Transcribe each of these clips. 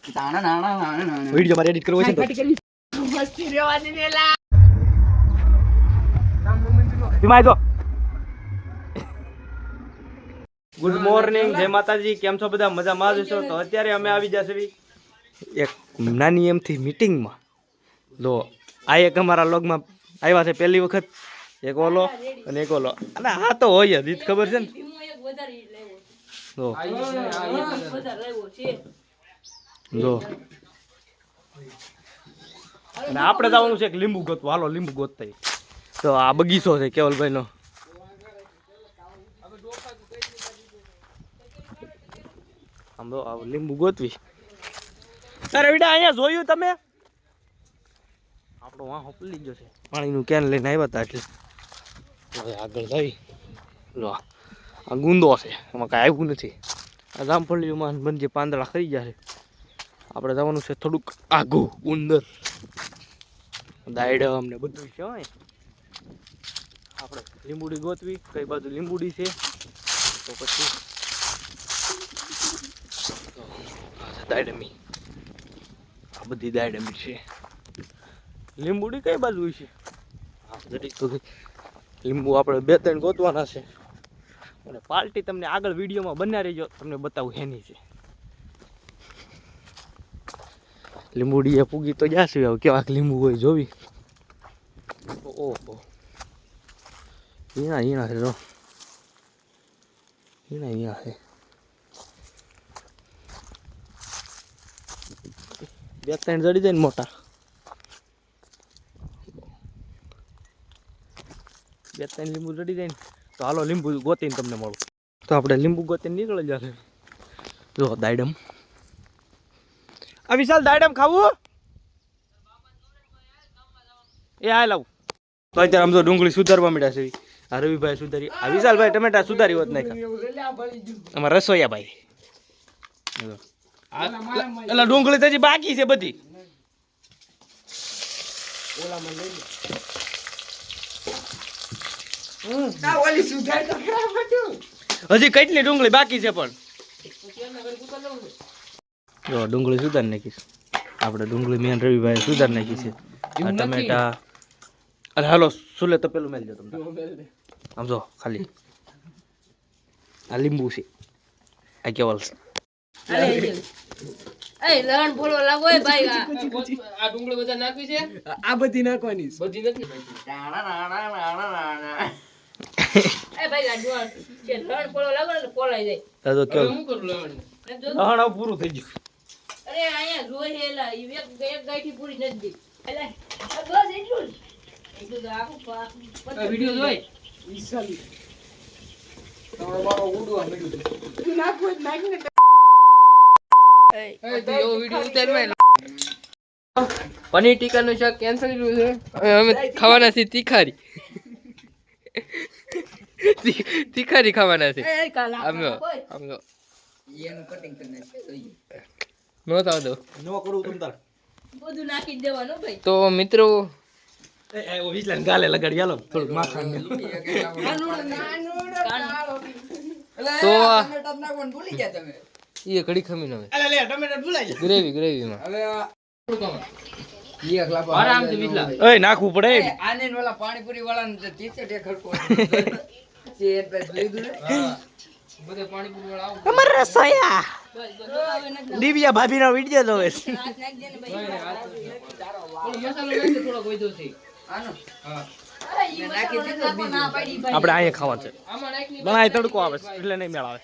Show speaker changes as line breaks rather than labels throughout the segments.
Video મારે edit કરવો છે તો ધીમા જો. ગુડ મોર્નિંગ, જય માતાજી. કેમ છો બધા? મજામાં જ છો? તો અત્યારે અમે આવી જશે એક નાની એમથી મીટિંગમાં. લો આ એક અમારા લોગમાં આવ્યા છે પહેલી વખત. એક ઓલો અને એક ઓલો. અને હા તો હોય જ, ખબર છે ને. જો અને આપણે જવાનું છે લીંબુ ગોતવા. હાલો લીંબુ ગોતતા. તો આ બગીચો છે કેવલભાઈ નો. આમ તો લીંબુ ગોતવી. અરે વિડા અહીંયા જોયું તમે? આપણો વાહો પલી ગયો છે. પાણીનું કેન લઈને આવ્યા હતા એટલે હવે આગળ જઈ. લો આ ગુંદો છે, એમાં કાંઈ આવ્યું નથી. આ જામફળીઓમાં બંધ પાંદડા ખરી ગયા છે. આપણે જવાનું છે થોડુંક આઘું ઉંદર. દાયડમ ને બધું છે. આપણે લીંબુડી ગોતવી, કઈ બાજુ લીંબુડી છે. તો પછી દાયડમી, આ બધી દાયડમી છે. લીંબુડી કઈ બાજુ છે? હા જરી તો લીંબુ આપણે 2-3 ગોતવાના છે. અને પાર્ટી તમને આગળ વિડીયોમાં બન્યા રહેજો, તમને બતાવું હેની છે. લીંબુડી એ પૂગી તો જાશે. હવે કેવાક લીંબુ હોય જોવી. ઓહો હીણા હીણા છે. હીણા હીણા છે. 2-3 જડી જાય ને મોટા. 2-3 લીંબુ જડી જાય ને તો હાલો લીંબુ ગોતીને તમને મળું. તો આપણે લીંબુ ગોતીને નીકળી જશે. જો દાયડમ. આ વિશાલ દાયડમ ખાવું? એ હાલ આવું. તો અત્યારે આમ તો ડુંગળી સુધારવા માંડ્યા છે. આ રવિભાઈ સુધારી, આ વિશાલભાઈ ટમેટા સુધારી હોત નાખ્યા. અમારા રસોઈયા ભાઈ. એટલે ડુંગળી તો હજી બાકી છે બધી. હજી કેટલી ડુંગળી બાકી છે પણ જો ડુંગળી સુધારી નાખીશ આપણે. ડુંગળી મેન રવિભાઈ સુધારી નાખી છે. આ ટમેટા. અરે હાલો સુલે તો પેલું મેલજો તમને. આમ જો ખાલી આ લીંબુ છે. આ કેવલ છે.
એ લણ બોલો લાગો એ ભાઈ.
આ ડુંગળી બધા નાખવી છે.
આ બધી નાખવાની
બધી નથી.
એ ભાઈ આ ડુઆ કે લણ બોલો લાગો ને પોલાઈ જાય.
તો કેવું
હું કરું લેવાની?
હા પૂરું થઈ ગયું.
અરે અહીંયા જોઈ હેલા એક ગાયથી પૂરી નથી દી. એલા બસ એટલું જ. એટલું તો આખું
આ વિડિયો જોઈ.
ઈસાલી તમારો બાબા ઉડવા મળ્યું છે. નાખવું જ નાખીને
એ તો એવો વિડિયો ઉતારવાય. પનીર ટીકાનું શાક કેન્સલ કર્યું છે. હવે અમે ખાવાના છે તીખારી. તીખારી ખાવાના છે.
એ કાલા
આમનો આમનો
એનું કટિંગ કરીને
નો થાવ દો.
નો કરું તમ તાર.
બધું નાખી દેવાનું ભાઈ.
તો મિત્રો
એ ઓ વિસલા ગાલે લગાડી હાલો થોડું માખણ ને.
તો
ટમેટા નાખવાનું ભૂલી ગયા તમે.
એ કડી ખમી નવે
અલે લે ટમેટા ભૂલાઈ જાય.
ગ્રેવીમાં
હવે એક લાપા
આરામથી વિસલા.
ઓય નાખવું પડે.
આને ને ઓલા પાણીપુરી વાળાને ટીચર એ ખડકો છે એટલે લીધું ને.
બધે પાણીપુરી વાળા આવું.
અમાર રસોયા દિવ્યા ભાભીનો વિડિયો જોવે છે.
હાથ નાખી દે ને ભાઈ.
ઓલો મસાલો નાખી થોડો ગોઈતો છે.
આનો
હા
અરે ઈ નાખી દીધો ના પાડી ભાઈ.
આપણે અહીંયા ખાવા છે.
આમાં નાખી
બનાય તડકો આવે છે એટલે નહીં મેળ આવે.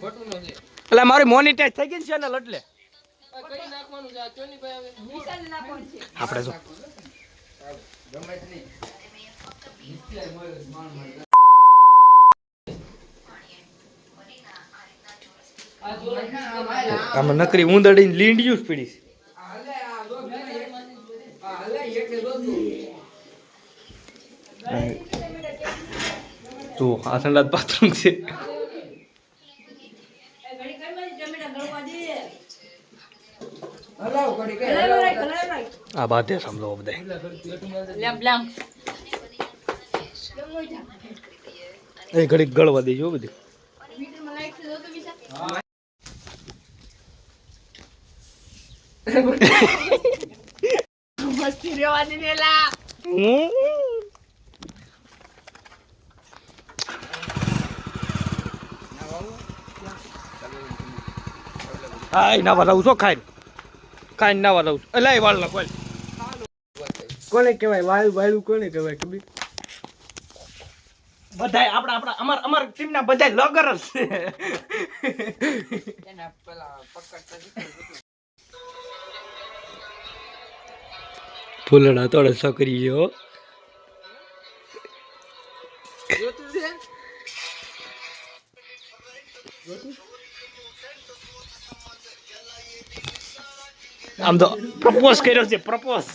ખોટું નથી.
એટલે મારી મોનિટાઈઝ થઈ ગઈ છે ચેનલ એટલે
કઈ નાખવાનું છે? આ ચોની ભાઈ આવે.
વિશાલ નાખવાનું છે.
આપણે જો
ગમે જ નહીં.
આમાં નકરી ઊંદડીને લીંડિયું જ પડી છે. તો આ સંડાસ બાથરૂમ છે.
હલાવ કરી કે
આ બાતે સમજો બધા.
લેમ લેમ.
એ ઘડીક ગળવા દેજો બધી.
મીટર માં નાખી દો તો વિશાલ. મસ્તી રહેવાની ને લા.
હાય નાવા લાવું છો ખાઈ નાવા લાવું છું એલા વાળ ના કોઈ
કોને કહેવાય વાયુ કોને કહેવાય કબીર?
બધાય આપણા અમાર ટીમના બધાય લગર જ છે.
એના પેલા પકડતા
ફૂલડા તોડે છોકરી જો
જોતું છે.
આમ તો પ્રપોઝ કર્યો છે પ્રપોઝ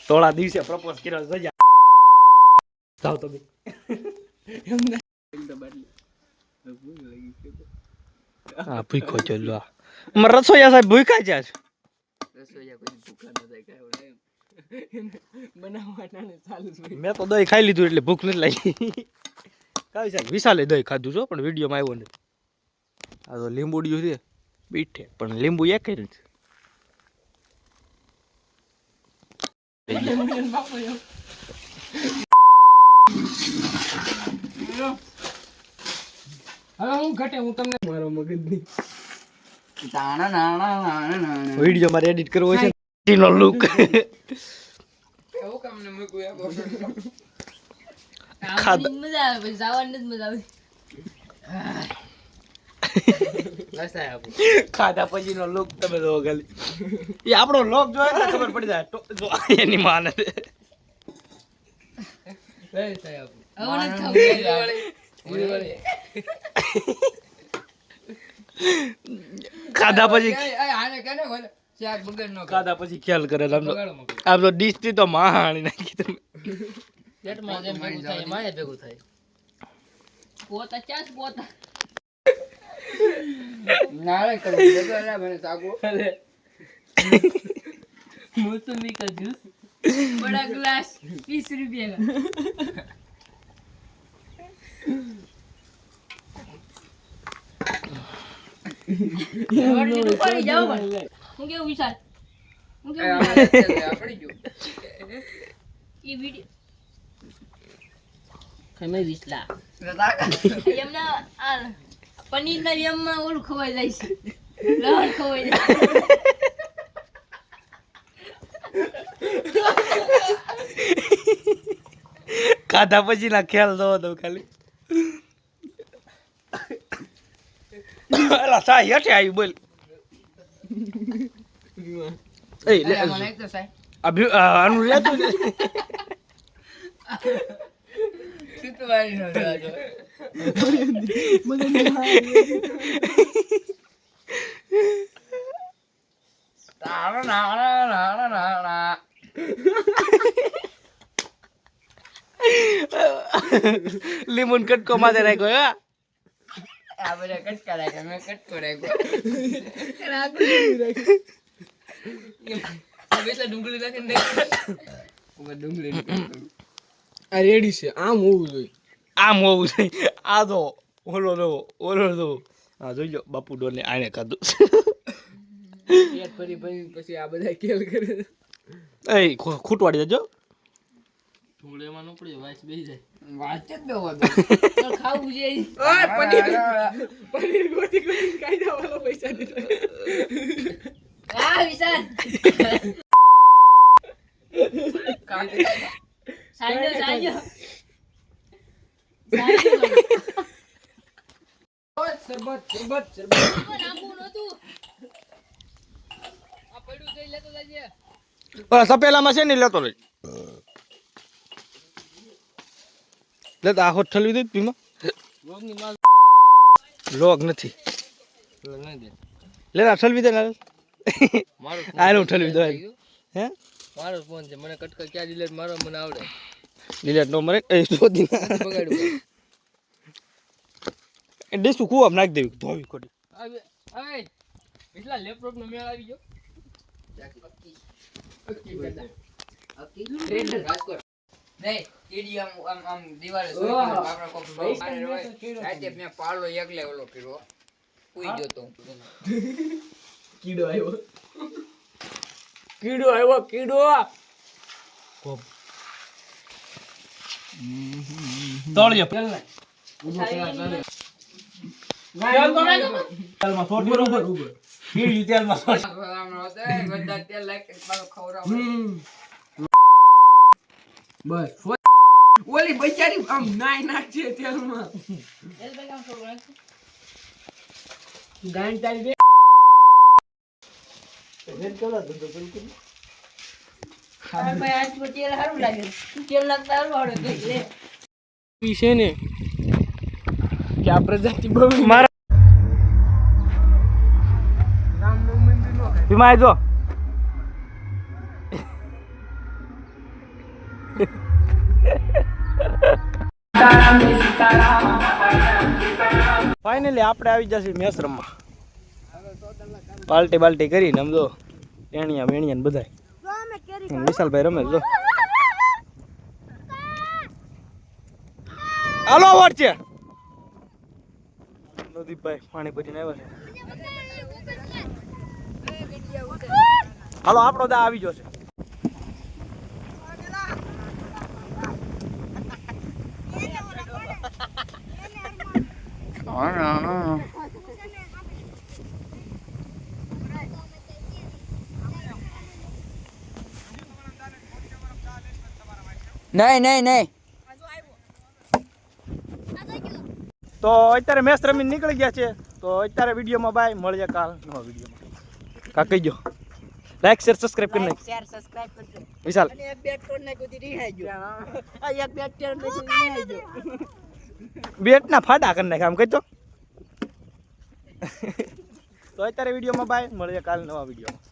થોડા દિવસે પ્રપોઝ કર્યો છે જાવ તો બી હા ભૂખો છો લો અમાર રસોઈયા સાહેબ ભૂખ્યા છે
રસોઈયા કોઈ ભૂખા ન થાય કાંઈ બનાવવાના ને ચાલુ જ હોય.
મેં તો દહીં ખાઈ લીધું એટલે ભૂખ નથી લાગી કાંઈ સાહેબ વિશાલે દહીં ખાધું છો પણ વિડીયોમાં આવ્યો નથી આ તો લીંબુડિયું છે બીઠે પણ લીંબુ એક જ છે
હવે હું ઘટે હું તમને મારો મગજની
વિડીયો મારે એડિટ કરવો છે નો લુક
એવું કામ ને મૂકું
ખાધા.
આમ મજા આવે પછી જવાની જ મજા આવે.
ખાધા પછી નો લુક તમે જો ખાલી એ આપણો લોક જોયે ને ખબર પડી જાય જો એની માને
હવે નથી ખાવું.
ખાધા પછી
બગડ
ખાધા પછી ખ્યાલ કરે આમ તો ડીશ થી તો માણી નાખી તમે
પોતા ચાસ પોતા. मौसमी का जूस बड़ा ग्लास 20 रुपये का. और ये ऊपर ही जाओ भाई. હું કેવું વિશાલ હું કેવું ये वीडियो ખમે વિસલા એમના આ પનીર ના યમમાં ઓલું ખવાઈ જાય છે લહણ ખવાઈ જાય.
ખાધા પછી ના ખ્યાલ દો તો ખાલી એલા સા હેઠે આવી બોલ એ લે અભી આનું લેતું ને લીમન કટકો માથે રાખ્યો હા
આ બધા કટકા રાખ્યા મેં કટકો રાખ્યો ડુંગળી નાખીને ડુંગળી આ રેડી છે આમ હોવું જોઈએ
આમ હોવું છે આ તો ઓલો હા જોઈ લો બાપુ ડોને આને ખાધું
પેટ ફરી પછી આ બધા કેલ કરે
એ ખૂટવાડી દેજો
ડુંગળીમાં ન પડી વાસ બેસી જાય વાસ જ દો
તો ખાવું છે
ઓય પનીર ગોતી ખાઈ દેવાનો પૈસા દીધો
આ વિશાલ સાંજો
શરબત
નાખવું નતું.
આ પડ્યું જઈ લેતો જાજે
સપેલામાં છે ને લેતો લઈ લેતા આ હોટ ઠલવી દે પીમાં
રોગની માલ
લોગ નથી
નહીં દે
લેતા ઠલવી દે ના
મારો
આનું ઠલવી દો હે
મારો ફોન છે મને કટકા ક્યાં ડિલેટ મારો મને આવડે
ડિલેટ નો મરે એ શોધી
બગાડ્યું
એ દેસુ કુવામ નાખી દેવી ધોવી ખોટી
હવે હવે એટલા લેપટોપ નો મેળ આવી ગયો નહીં કીડી આમ દિવાલે
ઓહ.
આપણે કોક
ભાઈ,
મારે
મેં
હોય.
તો કીડો
રાતે મેં પાલો એકલે ઓલો કર્યો ઉઈ ગયો તો
કીડો આવ્યો કીડો
તળિયો
ચાલ ને ઊભો કરા ચાલે
તેલમાં સોટ બરોબર કીડી તેલમાં સોટ
આમ હોતે બધા તેલ લાગે પાલો ખવરાવ
બસ ઓલી બચારી આમ નાઈ નાખશે તેલમાં
એલ ભાઈ કામ થોડું નાખો.
ગાંડ તારી દે
અરે ભાઈ આજ તો તેલ સારું લાગે તેલ નાખતા સારું આવડે તો લે
ઈ છે ને કે આ પ્રજાતિ બહુ
મારા
રામનું મંદિર નો ખાય
ભીમા જો ફાઇનલી આપણે આવી જશે મેચ રમવા પાર્ટી બાલ્ટી કરીને આમ જો ટેણિયા વેણિયા ને બધાય વિશાલભાઈ રમે જો હાલો વોટ છે નદીભાઈ પાણી ભરીને આવ્યા છે હાલો આપણો દા આવી જશે
નહીં
તો અત્યારે મેચ રમીને નીકળી ગયા છે તો અત્યારે વિડીયોમાં બાય મળીએ કાલ નવા વિડીયોમાં કા કહીજો લાઈક શેર સબસ્ક્રાઇબ કરી નાખ
શેર સબસ્ક્રાઇબ કરજો
વિશાલ
અને એક બેટ કોણ નાખ્યું તી રીહાઈ ગયો આ એક બેટ ટેર નાખ્યું રીહાઈ ગયો
બેટના ફાડા કરી નાખ આમ કહીજો તો અત્યારે વિડીયોમાં બાય મળીએ કાલ નવા વિડીયોમાં